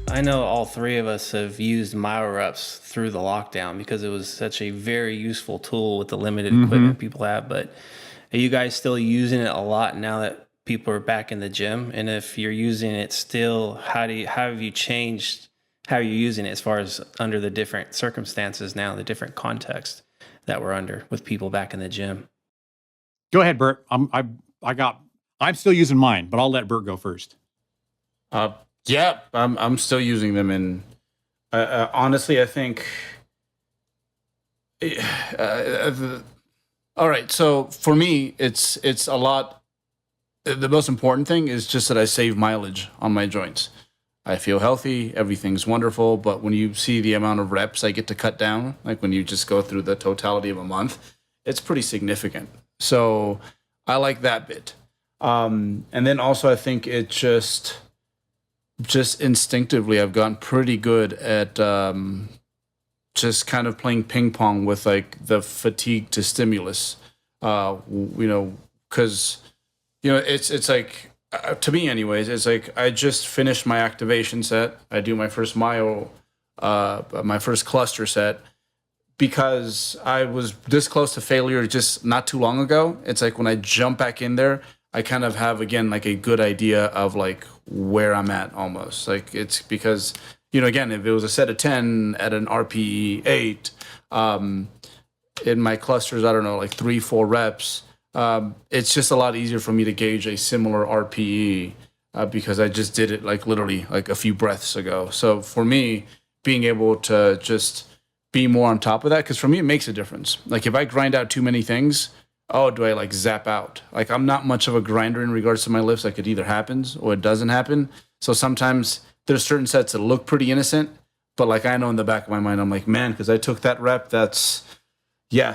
I know all three of us have used Myo Reps through the lockdown because it was such a very useful tool with the limited equipment people have. But are you guys still using it a lot now that people are back in the gym? And if you're using it still, how have you changed how you're using it as far as under the different circumstances now, the different context that we're under with people back in the gym? Go ahead, Bert. I'm still using mine, but I'll let Bert go first. Yeah, I'm still using them, and honestly, I think. All right, so for me, it's a lot. The most important thing is just that I save mileage on my joints. I feel healthy, everything's wonderful, but when you see the amount of reps I get to cut down, like when you just go through the totality of a month, it's pretty significant. So I like that bit. And then also I think it just instinctively I've gotten pretty good at just kind of playing ping pong with like the fatigue to stimulus. Because it's like to me anyways, it's like I just finished my activation set. I do my first my first cluster set because I was this close to failure just not too long ago. It's like when I jump back in there, I kind of have again like a good idea of like where I'm at almost. Like it's because again, if it was a set of 10 at an RPE 8, in my clusters, I don't know, like 3-4 reps, it's just a lot easier for me to gauge a similar RPE because I just did it like literally like a few breaths ago. So for me, being able to just be more on top of that, because for me it makes a difference. Like if I grind out too many things, oh, do I like zap out? Like I'm not much of a grinder in regards to my lifts. Like it either happens or it doesn't happen. So sometimes there's certain sets that look pretty innocent, but like I know in the back of my mind, I'm like, man, because I took that rep, the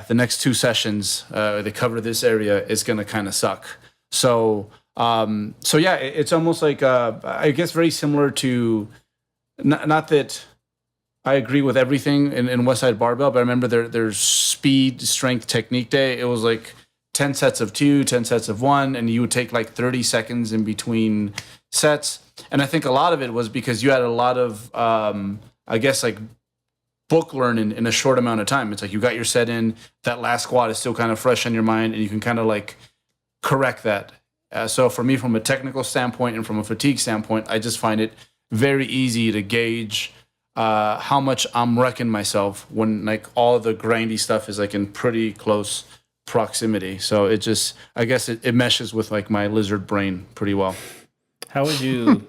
next 2 sessions they cover this area is gonna kind of suck. So yeah, it's almost like I guess very similar to not that I agree with everything in Westside Barbell, but I remember there's speed, strength, technique day. It was like 10 sets of 2, 10 sets of 1, and you would take like 30 seconds in between sets. And I think a lot of it was because you had a lot of, I guess, like book learning in a short amount of time. It's like you got your set in, that last squat is still kind of fresh on your mind, and you can kind of like correct that. So for me, from a technical standpoint and from a fatigue standpoint, I just find it very easy to gauge how much I'm wrecking myself when like all the grindy stuff is like in pretty close proximity. So it just, I guess it meshes with like my lizard brain pretty well. How would you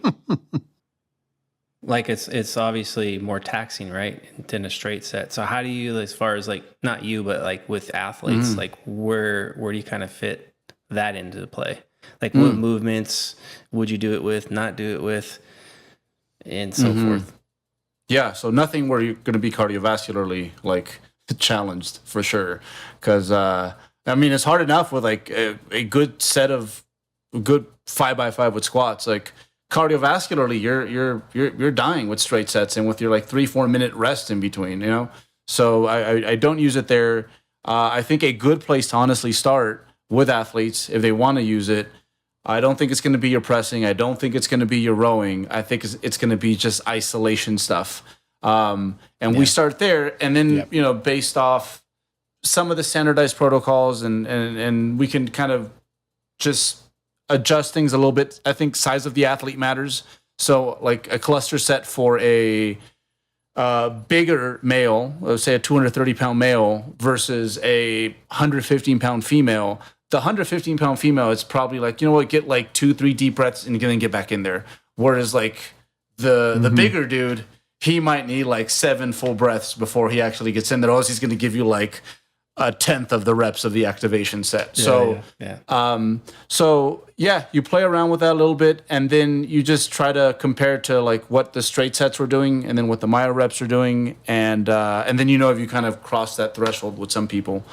like it's obviously more taxing, right, than a straight set. So how do you, as far as like not you, but like with athletes, like where do you kind of fit that into play? Like what movements would you do it with, not do it with, and so forth? Yeah, so nothing where you're going to be cardiovascularly like challenged for sure, because I mean it's hard enough with like a good set of good 5x5 with squats. Like cardiovascularly, you're dying with straight sets and with your like 3-4 minute rest in between. So I don't use it there. I think a good place to honestly start with athletes if they want to use it. I don't think it's going to be your pressing. I don't think it's going to be your rowing. I think it's going to be just isolation stuff. We start there, and then based off some of the standardized protocols, and we can kind of just adjust things a little bit. I think size of the athlete matters. So like a cluster set for a bigger male, let's say a 230-pound male versus a 115-pound female. The 115-pound female, it's probably like, get like 2-3 deep breaths and then get back in there. Whereas like the bigger dude, he might need like 7 full breaths before he actually gets in there. Or else he's going to give you like a tenth of the reps of the activation set. So you play around with that a little bit, and then you just try to compare to like what the straight sets were doing, and then what the Myo reps are doing, and then if you kind of cross that threshold with some people.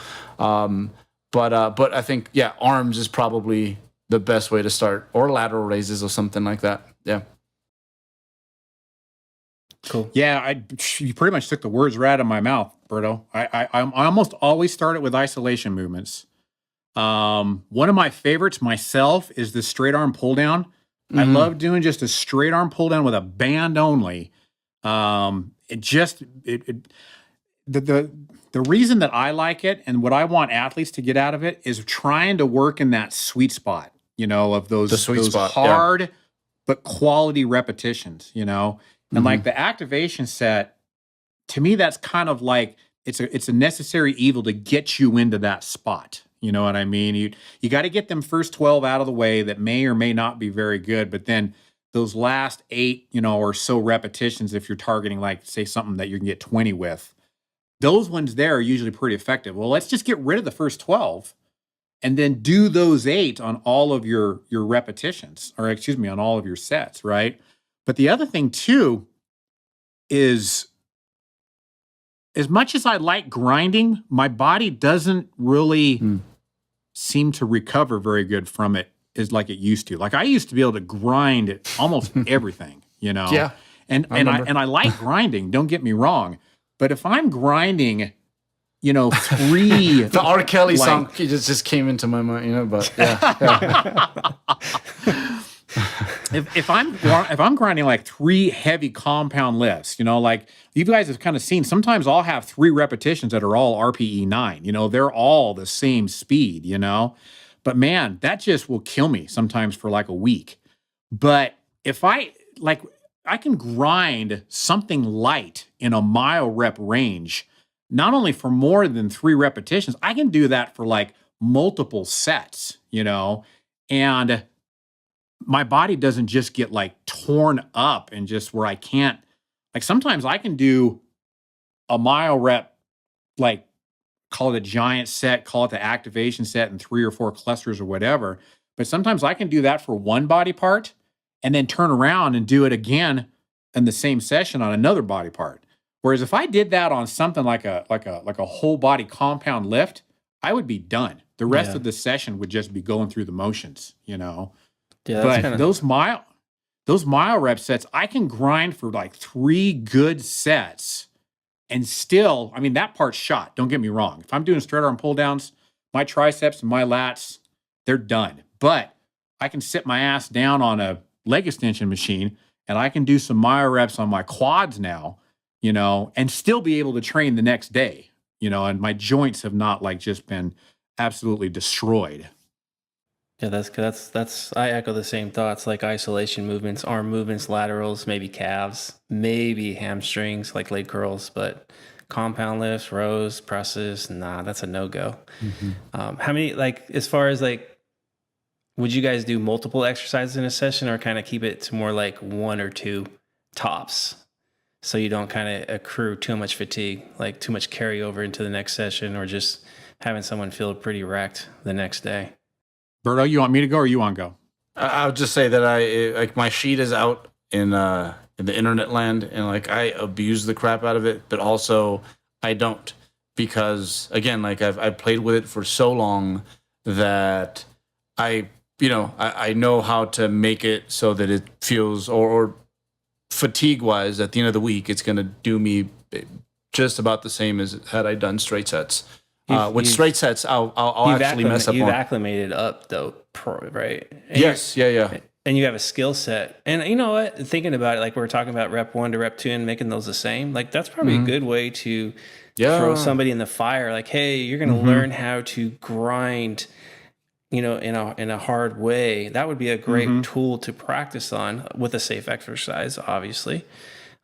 But I think arms is probably the best way to start, or lateral raises or something like that. Yeah. Cool. Yeah, you pretty much took the words right out of my mouth, Berto. I almost always start it with isolation movements. One of my favorites myself is the straight arm pull down. I love doing just a straight arm pull down with a band only. The reason that I like it and what I want athletes to get out of it is trying to work in that sweet spot, of The those sweet spot, yeah. hard but quality repetitions, and Mm-hmm. like the activation set, to me, that's kind of like it's a necessary evil to get you into that spot. You know what I mean? You got to get them first 12 out of the way that may or may not be very good, but then those last 8, or so repetitions, if you're targeting like say something that you can get 20 with, those ones there are usually pretty effective. Well, let's just get rid of the first 12 and then do those 8 on all of your repetitions, or excuse me, on all of your sets, right? But the other thing too is, as much as I like grinding, my body doesn't really seem to recover very good from it as like it used to. Like I used to be able to grind almost everything, Yeah. And I like grinding, don't get me wrong. But if I'm grinding, 3 The R. Kelly song just came into my mind, but yeah. if I'm grinding like 3 heavy compound lifts, like you guys have kind of seen, sometimes I'll have 3 repetitions that are all RPE 9. They're all the same speed, But man, that just will kill me sometimes for like a week. But if I can grind something light in a mile rep range, not only for more than 3 repetitions, I can do that for like multiple sets, and my body doesn't just get like torn up and just where I can't, like sometimes I can do a mile rep, like call it a giant set, call it the activation set, and 3 or 4 clusters or whatever. But sometimes I can do that for one body part and then turn around and do it again in the same session on another body part. Whereas if I did that on something like a whole body compound lift, I would be done. The rest of the session would just be going through the motions, Yeah, but those mile rep sets, I can grind for like 3 good sets and still, I mean, that part's shot. Don't get me wrong. If I'm doing straight arm pull downs, my triceps and my lats, they're done. But I can sit my ass down on a leg extension machine and I can do some myo reps on my quads now, and still be able to train the next day, and my joints have not like just been absolutely destroyed. Yeah, that's I echo the same thoughts, like isolation movements, arm movements, laterals, maybe calves, maybe hamstrings, like leg curls, but compound lifts, rows, presses, nah, that's a no-go. How many, like, as far as like, would you guys do multiple exercises in a session or kind of keep it to more like 1 or 2 tops? So you don't kind of accrue too much fatigue, like too much carryover into the next session, or just having someone feel pretty wrecked the next day. Berto, you want me to go or you want to go? I would just say that my sheet is out in the internet land, and like I abuse the crap out of it, but also I don't, because again, like I've played with it for so long that I know how to make it so that it feels, or fatigue wise at the end of the week, it's going to do me just about the same as had I done straight sets. With straight sets, I'll actually mess up. You've acclimated up though, right? And yes, yeah. And you have a skill set. And you know what? Thinking about it, like we were talking about rep 1 to rep 2 and making those the same, like that's probably a good way to throw somebody in the fire. Like, hey, you're going to learn how to grind, in a hard way. That would be a great tool to practice on with a safe exercise, obviously.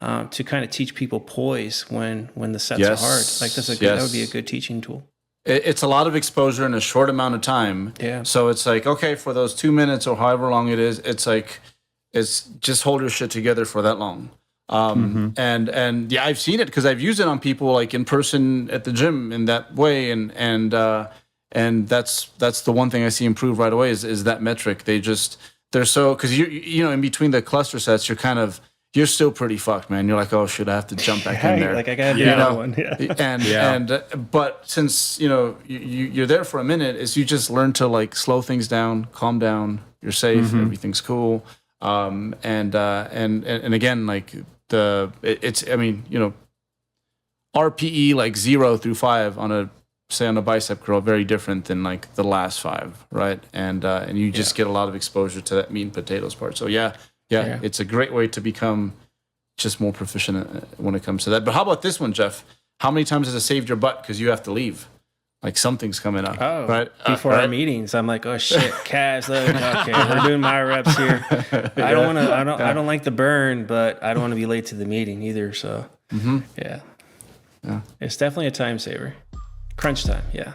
To kind of teach people poise when the sets are hard. Like that would be a good teaching tool. It's a lot of exposure in a short amount of time. Yeah. So it's like, okay, for those 2 minutes or however long it is, it's like, it's just hold your shit together for that long. And yeah, I've seen it because I've used it on people like in person at the gym in that way. And that's the one thing I see improve right away is that metric. They're so, because you in between the cluster sets, you're still pretty fucked, man. You're like, oh shit, I have to jump back in there. Like I gotta do another one. Yeah. But since you're there for a minute, is you just learn to like slow things down, calm down. You're safe, everything's cool. And again, like RPE like 0 through 5 on a bicep curl, very different than like the last 5, right? And you just get a lot of exposure to that meat and potatoes part. So yeah, it's a great way to become just more proficient when it comes to that. But how about this one, Jeff? How many times has it saved your butt because you have to leave? Like something's coming up. Oh, right? Before our meetings, I'm like, oh shit, calves. Okay, we're doing my reps here. I don't want to. I don't like the burn, but I don't want to be late to the meeting either. So, yeah, it's definitely a time saver. Crunch time. Yeah.